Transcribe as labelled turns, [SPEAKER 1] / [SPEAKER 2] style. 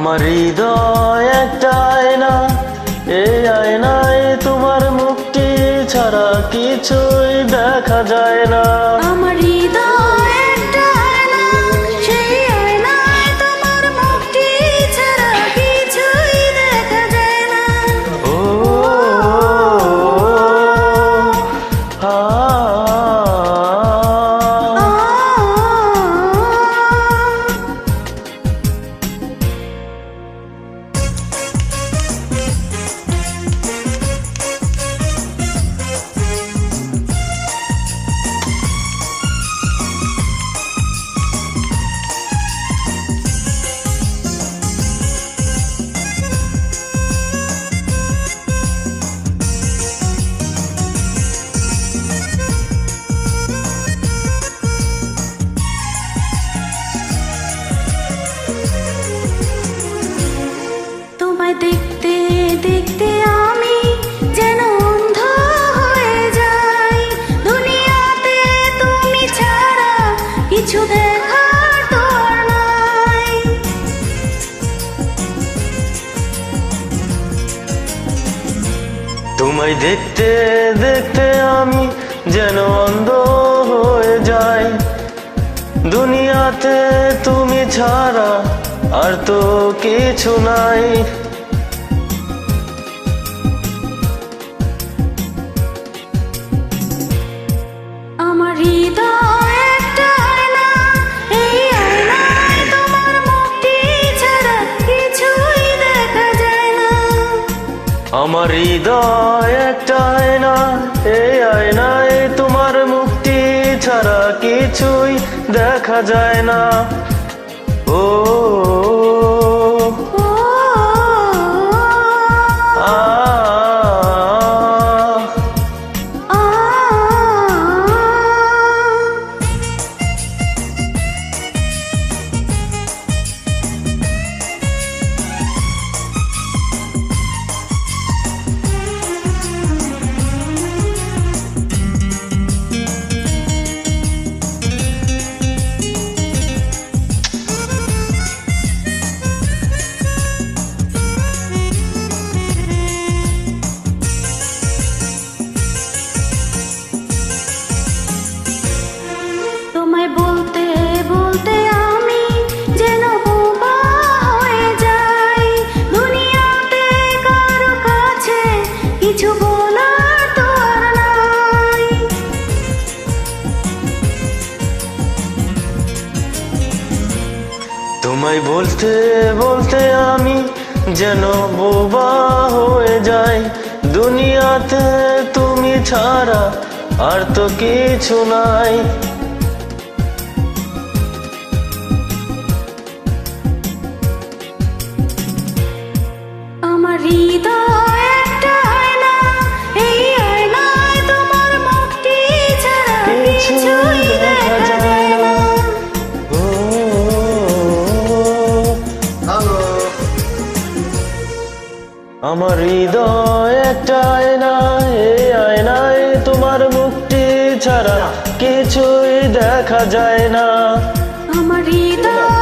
[SPEAKER 1] আমার হৃদয় একটা আয়না, এই আয়নায় তোমার মুখটি ছাড়া কিছুই দেখা যায় না।
[SPEAKER 2] আমার হৃদয় একটা আয়না, সেই আয়নায় তোমার মুখটি ছাড়া কিছুই দেখা যায় না।
[SPEAKER 1] ও আ
[SPEAKER 2] তোমায় দেখতে দেখতে আমি যেন অন্ধ হয়ে যাই, দুনিয়াতে তুমি ছাড়া কিছু দেখার তো আর নাই।
[SPEAKER 1] তোমায় দেখতে দেখতে আমি যেন অন্ধ হয়ে যাই, দুনিয়াতে তুমি ছাড়া আর তো কিছু নাই।
[SPEAKER 2] আমার হৃদয় একটা আয়না, এই আয়নায় তোমার মুখটি ছাড়া কিছুই দেখা যায় না।
[SPEAKER 1] আমার হৃদয় একটা আয়না, এই আয়নায় তোমার মুখটি ছাড়া কিছুই দেখা যায় না। ও
[SPEAKER 2] ও
[SPEAKER 1] আ
[SPEAKER 2] আ তোমায় বলতে বলতে আমি যেন বোবা হয়ে যাই, দুনিয়াতে কারো কাছে কিছু বলার তো আর নাই।
[SPEAKER 1] তোমায় বলতে বলতে আমি যেন বোবা হয়ে যাই, দুনিয়াতে তুমি ছাড়া আর তো কিছু নাই।
[SPEAKER 2] আমার হৃদয় একটা আয়না, এই আয়নায় তোমার মুখটি ছাড়া কিছুই দেখা যায় না।
[SPEAKER 1] ও আমার হৃদয় একটা আয়না, এই আয়নায় তোমার মুখটি ছাড়া কিছুই দেখা যায় না।
[SPEAKER 2] আমার হৃদয়